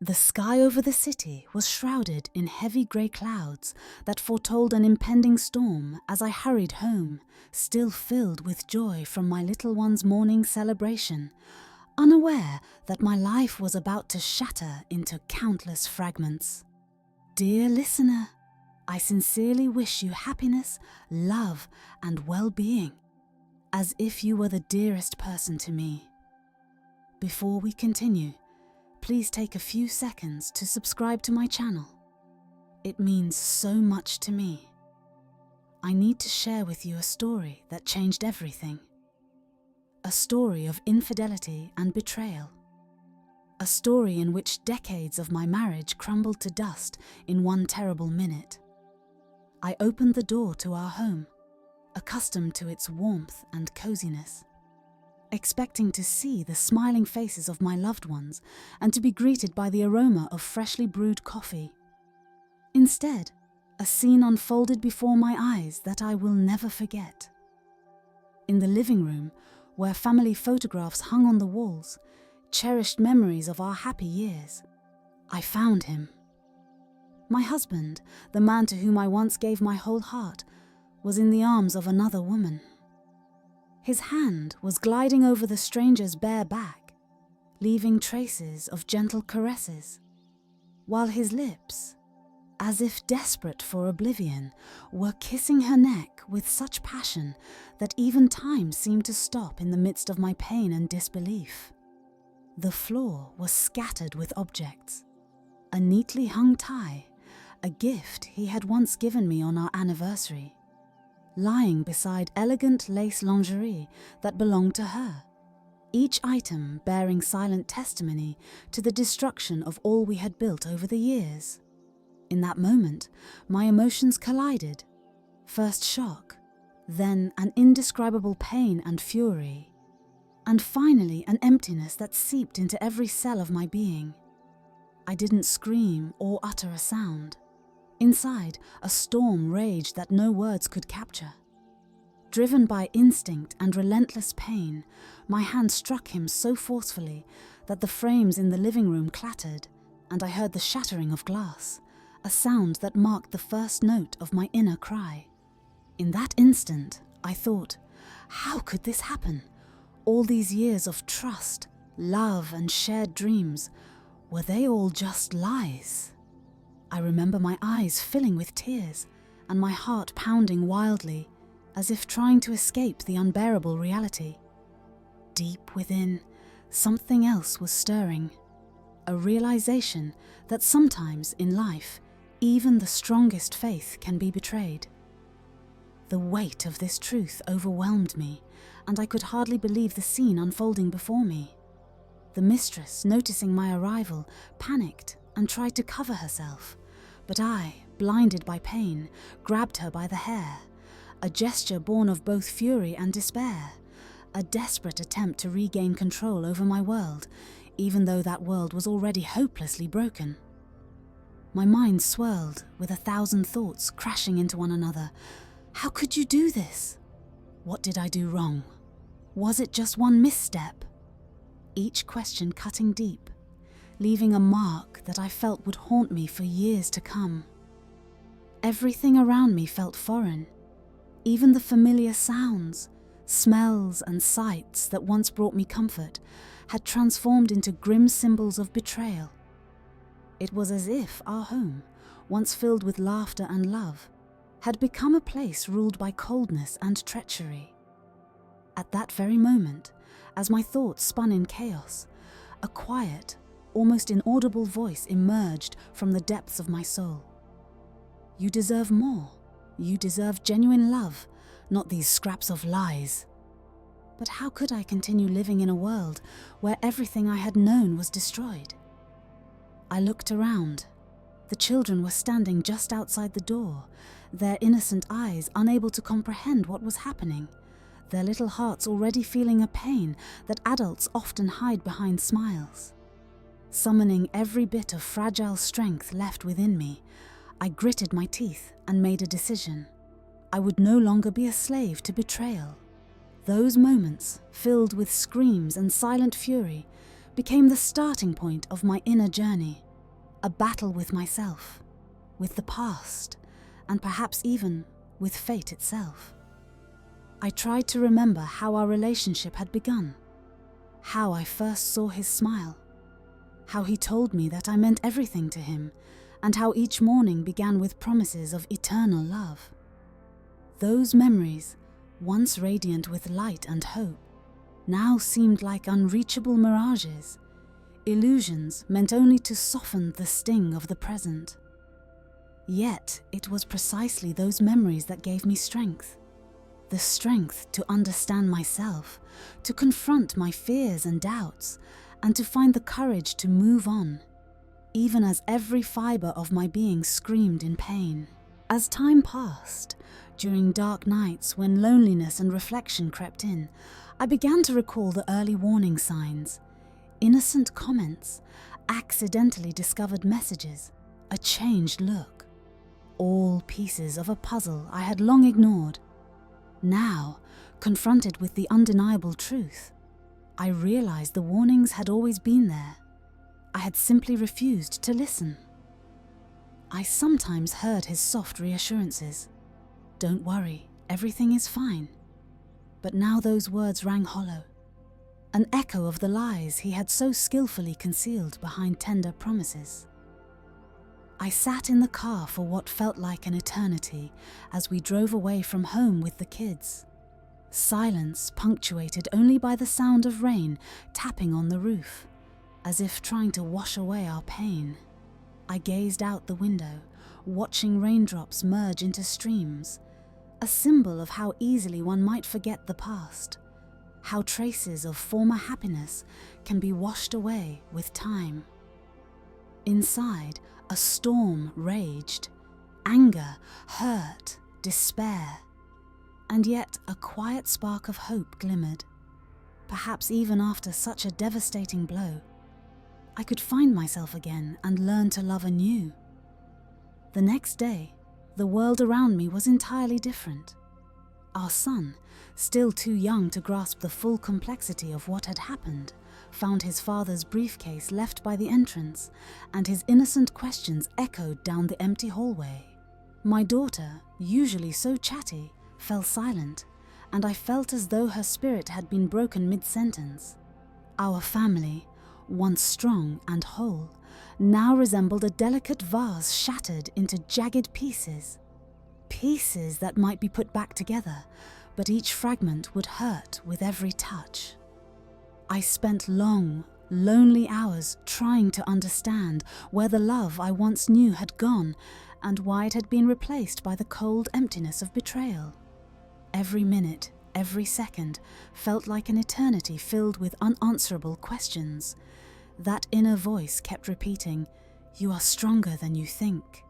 The sky over the city was shrouded in heavy grey clouds that foretold an impending storm as I hurried home, still filled with joy from my little one's morning celebration, unaware that my life was about to shatter into countless fragments. Dear listener, I sincerely wish you happiness, love, and well-being, as if you were the dearest person to me. Before we continue, please take a few seconds to subscribe to my channel. It means so much to me. I need to share with you a story that changed everything. A story of infidelity and betrayal. A story in which decades of my marriage crumbled to dust in one terrible minute. I opened the door to our home, accustomed to its warmth and coziness, expecting to see the smiling faces of my loved ones and to be greeted by the aroma of freshly brewed coffee. Instead, a scene unfolded before my eyes that I will never forget. In the living room, where family photographs hung on the walls, cherished memories of our happy years, I found him. My husband, the man to whom I once gave my whole heart, was in the arms of another woman. His hand was gliding over the stranger's bare back, leaving traces of gentle caresses, while his lips, as if desperate for oblivion, were kissing her neck with such passion that even time seemed to stop in the midst of my pain and disbelief. The floor was scattered with objects, a neatly hung tie, a gift he had once given me on our anniversary, lying beside elegant lace lingerie that belonged to her, each item bearing silent testimony to the destruction of all we had built over the years. In that moment, my emotions collided. First shock, then an indescribable pain and fury, and finally an emptiness that seeped into every cell of my being. I didn't scream or utter a sound. Inside, a storm raged that no words could capture. Driven by instinct and relentless pain, my hand struck him so forcefully that the frames in the living room clattered, and I heard the shattering of glass, a sound that marked the first note of my inner cry. In that instant, I thought, how could this happen? All these years of trust, love, and shared dreams, were they all just lies? I remember my eyes filling with tears and my heart pounding wildly, as if trying to escape the unbearable reality. Deep within, something else was stirring, a realization that sometimes in life, even the strongest faith can be betrayed. The weight of this truth overwhelmed me, and I could hardly believe the scene unfolding before me. The mistress, noticing my arrival, panicked and tried to cover herself, but I, blinded by pain, grabbed her by the hair, a gesture born of both fury and despair, a desperate attempt to regain control over my world, even though that world was already hopelessly broken. My mind swirled with 1,000 thoughts crashing into one another. How could you do this? What did I do wrong? Was it just one misstep? Each question cutting deep, leaving a mark that I felt would haunt me for years to come. Everything around me felt foreign. Even the familiar sounds, smells, and sights that once brought me comfort had transformed into grim symbols of betrayal. It was as if our home, once filled with laughter and love, had become a place ruled by coldness and treachery. At that very moment, as my thoughts spun in chaos, a quiet, almost inaudible voice emerged from the depths of my soul. You deserve more. You deserve genuine love, not these scraps of lies. But how could I continue living in a world where everything I had known was destroyed? I looked around. The children were standing just outside the door, their innocent eyes unable to comprehend what was happening, their little hearts already feeling a pain that adults often hide behind smiles. Summoning every bit of fragile strength left within me, I gritted my teeth and made a decision. I would no longer be a slave to betrayal. Those moments, filled with screams and silent fury, became the starting point of my inner journey. a battle with myself, with the past, and perhaps even with fate itself. I tried to remember how our relationship had begun, how I first saw his smile, how he told me that I meant everything to him, and how each morning began with promises of eternal love. Those memories, once radiant with light and hope, now seemed like unreachable mirages, illusions meant only to soften the sting of the present. Yet it was precisely those memories that gave me strength. The strength to understand myself, to confront my fears and doubts, and to find the courage to move on, even as every fibre of my being screamed in pain. As time passed, during dark nights when loneliness and reflection crept in, I began to recall the early warning signs, innocent comments, accidentally discovered messages, a changed look, all pieces of a puzzle I had long ignored. Now, confronted with the undeniable truth, I realized the warnings had always been there. I had simply refused to listen. I sometimes heard his soft reassurances. "Don't worry, everything is fine." But now those words rang hollow, an echo of the lies he had so skillfully concealed behind tender promises. I sat in the car for what felt like an eternity as we drove away from home with the kids. Silence punctuated only by the sound of rain tapping on the roof, as if trying to wash away our pain. I gazed out the window, watching raindrops merge into streams, a symbol of how easily one might forget the past, how traces of former happiness can be washed away with time. Inside, a storm raged, anger, hurt, despair, and yet a quiet spark of hope glimmered. Perhaps even after such a devastating blow, I could find myself again and learn to love anew. The next day, the world around me was entirely different. Our son, still too young to grasp the full complexity of what had happened, found his father's briefcase left by the entrance, and his innocent questions echoed down the empty hallway. My daughter, usually so chatty, fell silent, and I felt as though her spirit had been broken mid-sentence. Our family, once strong and whole, now resembled a delicate vase shattered into jagged pieces. Pieces that might be put back together, but each fragment would hurt with every touch. I spent long, lonely hours trying to understand where the love I once knew had gone and why it had been replaced by the cold emptiness of betrayal. Every minute, every second felt like an eternity filled with unanswerable questions. That inner voice kept repeating, "You are stronger than you think."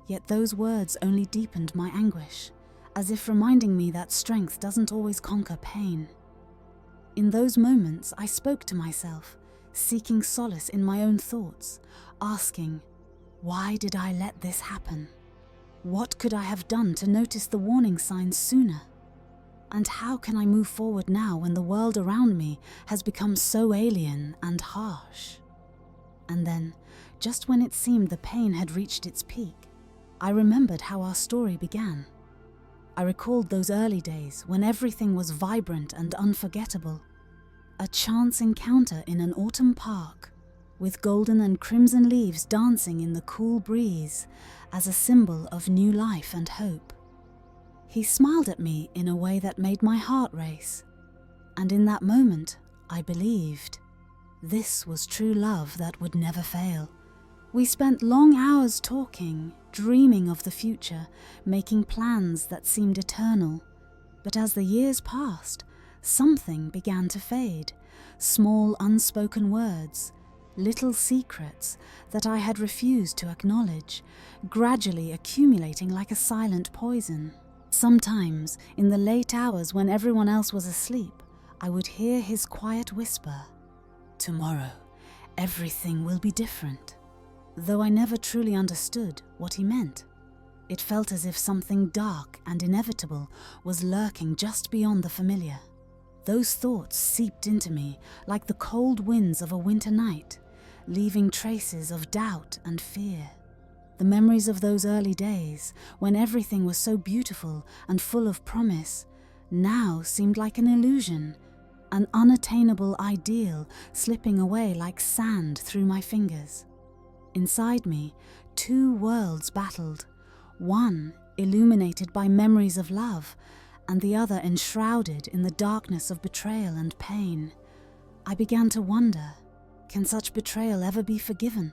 Yet those words only deepened my anguish, as if reminding me that strength doesn't always conquer pain. In those moments, I spoke to myself, seeking solace in my own thoughts, asking, why did I let this happen? What could I have done to notice the warning signs sooner? And how can I move forward now when the world around me has become so alien and harsh? And then, just when it seemed the pain had reached its peak, I remembered how our story began. I recalled those early days when everything was vibrant and unforgettable. A chance encounter in an autumn park, with golden and crimson leaves dancing in the cool breeze as a symbol of new life and hope. He smiled at me in a way that made my heart race, and in that moment, I believed. This was true love that would never fail. We spent long hours talking, dreaming of the future, making plans that seemed eternal. But as the years passed, something began to fade. Small unspoken words, little secrets that I had refused to acknowledge, gradually accumulating like a silent poison. Sometimes, in the late hours when everyone else was asleep, I would hear his quiet whisper, "Tomorrow, everything will be different." Though I never truly understood what he meant, it felt as if something dark and inevitable was lurking just beyond the familiar. Those thoughts seeped into me like the cold winds of a winter night, leaving traces of doubt and fear. The memories of those early days, when everything was so beautiful and full of promise, now seemed like an illusion, an unattainable ideal slipping away like sand through my fingers. Inside me, two worlds battled, one illuminated by memories of love, and the other enshrouded in the darkness of betrayal and pain. I began to wonder, can such betrayal ever be forgiven?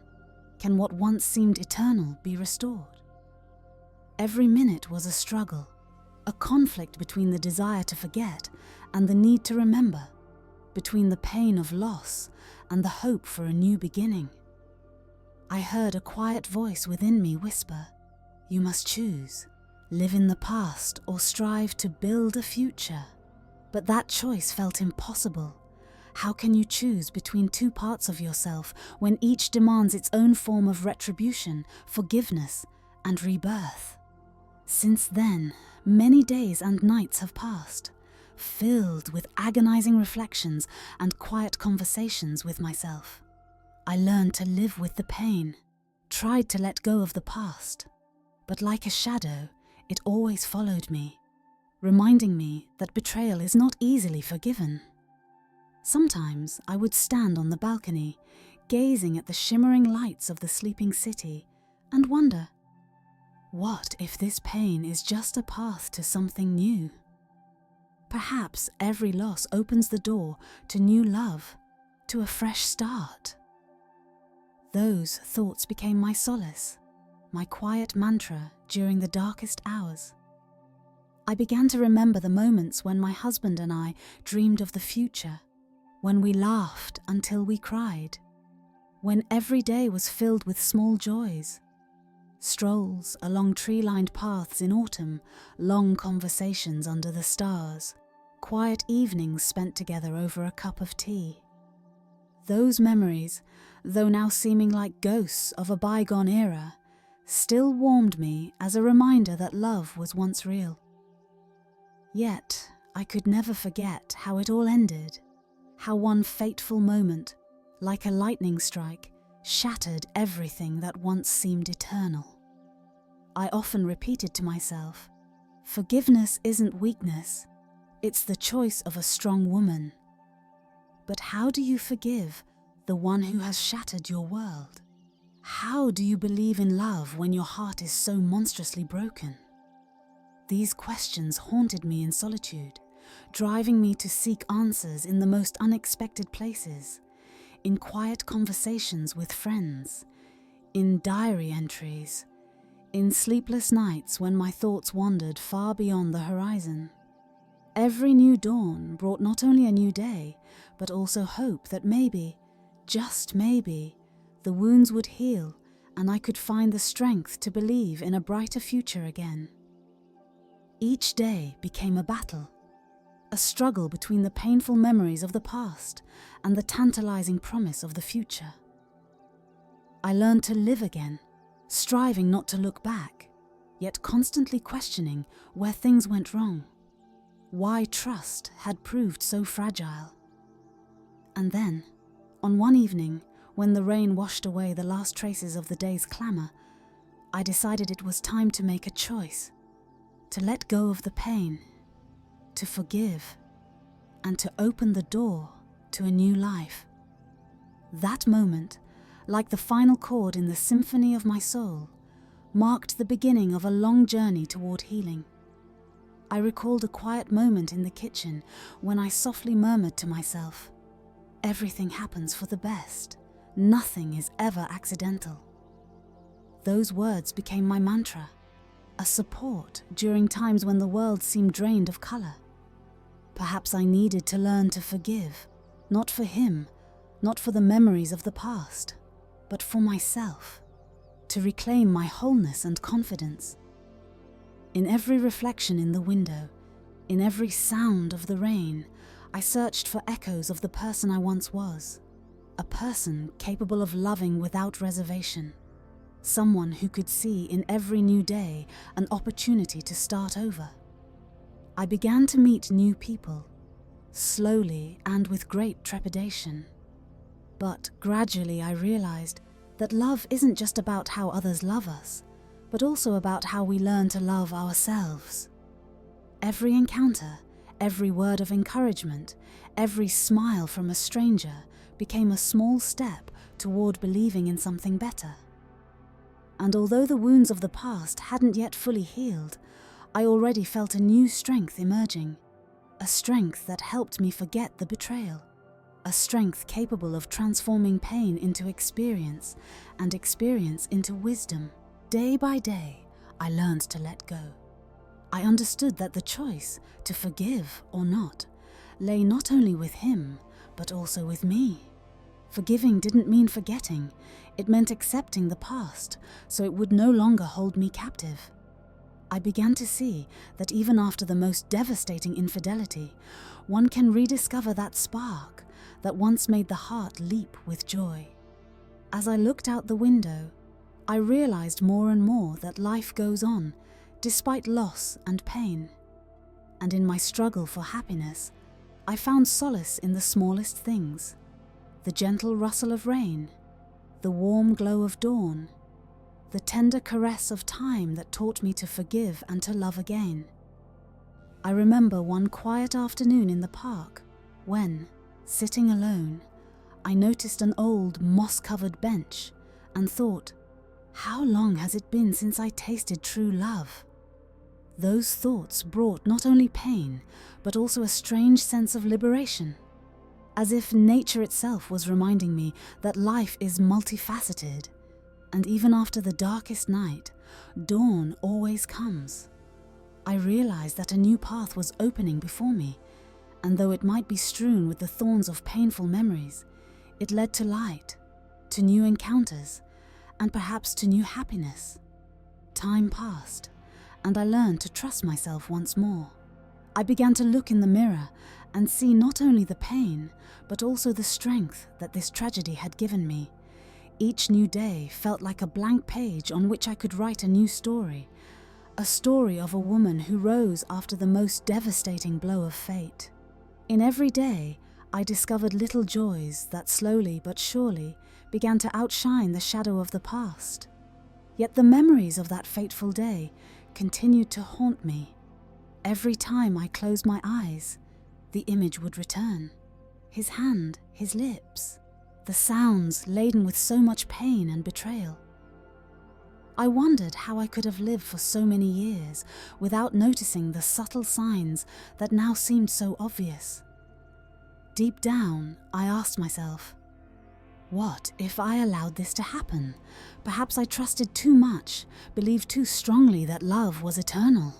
Can what once seemed eternal be restored? Every minute was a struggle, a conflict between the desire to forget and the need to remember, between the pain of loss and the hope for a new beginning. I heard a quiet voice within me whisper, "You must choose, live in the past or strive to build a future." But that choice felt impossible. How can you choose between two parts of yourself when each demands its own form of retribution, forgiveness, and rebirth? Since then, many days and nights have passed, filled with agonizing reflections and quiet conversations with myself. I learned to live with the pain, tried to let go of the past, but like a shadow, it always followed me, reminding me that betrayal is not easily forgiven. Sometimes I would stand on the balcony, gazing at the shimmering lights of the sleeping city, and wonder, what if this pain is just a path to something new? Perhaps every loss opens the door to new love, to a fresh start. Those thoughts became my solace, my quiet mantra during the darkest hours. I began to remember the moments when my husband and I dreamed of the future, when we laughed until we cried, when every day was filled with small joys. Strolls along tree-lined paths in autumn, long conversations under the stars, quiet evenings spent together over a cup of tea. Those memories, though now seeming like ghosts of a bygone era, still warmed me as a reminder that love was once real. Yet, I could never forget how it all ended, how one fateful moment, like a lightning strike, shattered everything that once seemed eternal. I often repeated to myself, forgiveness isn't weakness, it's the choice of a strong woman. But how do you forgive the one who has shattered your world? How do you believe in love when your heart is so monstrously broken? These questions haunted me in solitude, driving me to seek answers in the most unexpected places, in quiet conversations with friends, in diary entries, in sleepless nights when my thoughts wandered far beyond the horizon. Every new dawn brought not only a new day, but also hope that maybe, just maybe, the wounds would heal and I could find the strength to believe in a brighter future again. Each day became a battle, a struggle between the painful memories of the past and the tantalizing promise of the future. I learned to live again, striving not to look back, yet constantly questioning where things went wrong, why trust had proved so fragile. And then, on one evening, when the rain washed away the last traces of the day's clamor, I decided it was time to make a choice, to let go of the pain, to forgive, and to open the door to a new life. That moment, like the final chord in the symphony of my soul, marked the beginning of a long journey toward healing. I recalled a quiet moment in the kitchen when I softly murmured to myself, "Everything happens for the best. Nothing is ever accidental." Those words became my mantra, a support during times when the world seemed drained of color. Perhaps I needed to learn to forgive, not for him, not for the memories of the past, but for myself, to reclaim my wholeness and confidence. In every reflection in the window, in every sound of the rain, I searched for echoes of the person I once was, a person capable of loving without reservation, someone who could see in every new day an opportunity to start over. I began to meet new people, slowly and with great trepidation. But gradually I realized that love isn't just about how others love us, but also about how we learn to love ourselves. Every encounter, every word of encouragement, every smile from a stranger became a small step toward believing in something better. And although the wounds of the past hadn't yet fully healed, I already felt a new strength emerging, a strength that helped me forget the betrayal, a strength capable of transforming pain into experience and experience into wisdom. Day by day, I learned to let go. I understood that the choice to forgive or not lay not only with him, but also with me. Forgiving didn't mean forgetting, it meant accepting the past so it would no longer hold me captive. I began to see that even after the most devastating infidelity, one can rediscover that spark that once made the heart leap with joy. As I looked out the window, I realized more and more that life goes on, despite loss and pain. And in my struggle for happiness, I found solace in the smallest things: the gentle rustle of rain, the warm glow of dawn, the tender caress of time that taught me to forgive and to love again. I remember one quiet afternoon in the park when, sitting alone, I noticed an old moss-covered bench and thought, how long has it been since I tasted true love? Those thoughts brought not only pain, but also a strange sense of liberation, as if nature itself was reminding me that life is multifaceted, and even after the darkest night, dawn always comes. I realized that a new path was opening before me, and though it might be strewn with the thorns of painful memories, it led to light, to new encounters, and perhaps to new happiness. Time passed, and I learned to trust myself once more. I began to look in the mirror and see not only the pain, but also the strength that this tragedy had given me. Each new day felt like a blank page on which I could write a new story, a story of a woman who rose after the most devastating blow of fate. In every day, I discovered little joys that slowly but surely began to outshine the shadow of the past. Yet the memories of that fateful day continued to haunt me. Every time I closed my eyes, the image would return. His hand, his lips, the sounds laden with so much pain and betrayal. I wondered how I could have lived for so many years without noticing the subtle signs that now seemed so obvious. Deep down, I asked myself, what if I allowed this to happen? Perhaps I trusted too much, believed too strongly that love was eternal.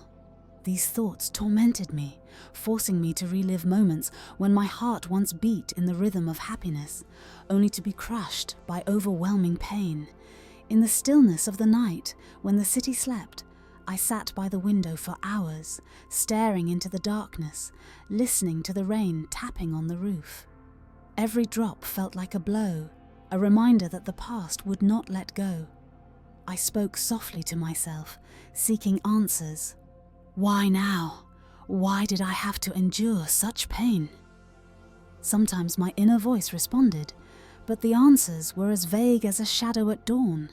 These thoughts tormented me, forcing me to relive moments when my heart once beat in the rhythm of happiness, only to be crushed by overwhelming pain. In the stillness of the night, when the city slept, I sat by the window for hours, staring into the darkness, listening to the rain tapping on the roof. Every drop felt like a blow, a reminder that the past would not let go. I spoke softly to myself, seeking answers. Why now? Why did I have to endure such pain? Sometimes my inner voice responded, but the answers were as vague as a shadow at dawn.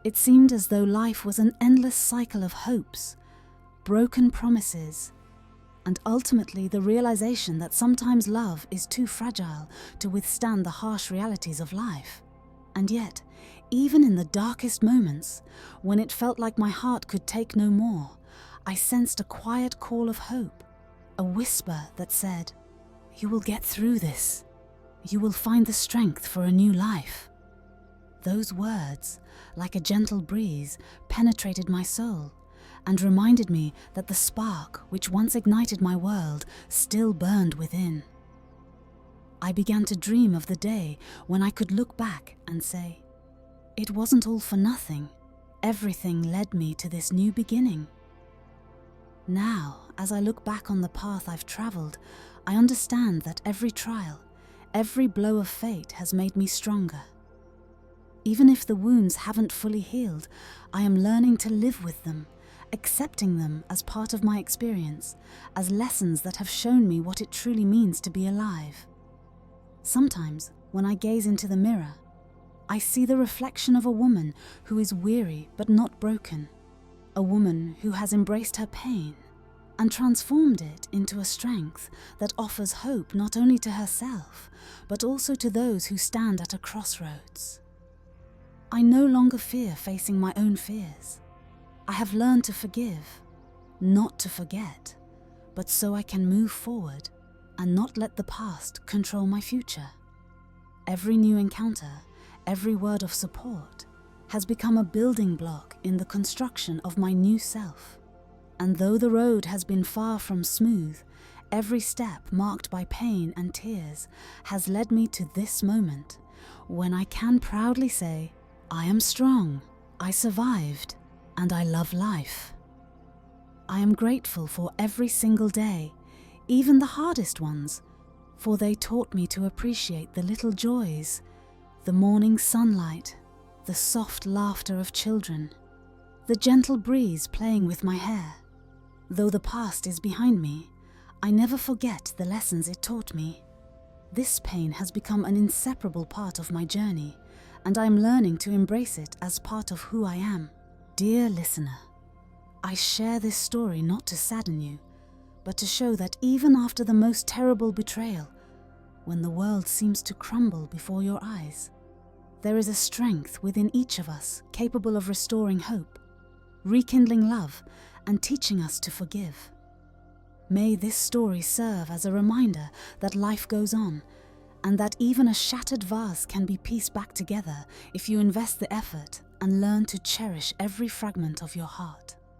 It seemed as though life was an endless cycle of hopes, broken promises, and ultimately the realization that sometimes love is too fragile to withstand the harsh realities of life. And yet, even in the darkest moments, when it felt like my heart could take no more, I sensed a quiet call of hope, a whisper that said, "You will get through this. You will find the strength for a new life." Those words, like a gentle breeze, penetrated my soul and reminded me that the spark which once ignited my world still burned within. I began to dream of the day when I could look back and say, "It wasn't all for nothing. Everything led me to this new beginning." Now, as I look back on the path I've traveled, I understand that every trial, every blow of fate has made me stronger. Even if the wounds haven't fully healed, I am learning to live with them, accepting them as part of my experience, as lessons that have shown me what it truly means to be alive. Sometimes, when I gaze into the mirror, I see the reflection of a woman who is weary but not broken, a woman who has embraced her pain and transformed it into a strength that offers hope not only to herself, but also to those who stand at a crossroads. I no longer fear facing my own fears. I have learned to forgive, not to forget, but so I can move forward and not let the past control my future. Every new encounter, every word of support, has become a building block in the construction of my new self. And though the road has been far from smooth, every step marked by pain and tears has led me to this moment, when I can proudly say, I am strong, I survived, and I love life. I am grateful for every single day, even the hardest ones, for they taught me to appreciate the little joys, the morning sunlight, the soft laughter of children, the gentle breeze playing with my hair. Though the past is behind me, I never forget the lessons it taught me. This pain has become an inseparable part of my journey, and I am learning to embrace it as part of who I am. Dear listener, I share this story not to sadden you, but to show that even after the most terrible betrayal, when the world seems to crumble before your eyes, there is a strength within each of us capable of restoring hope, rekindling love, and teaching us to forgive. May this story serve as a reminder that life goes on, and that even a shattered vase can be pieced back together if you invest the effort and learn to cherish every fragment of your heart.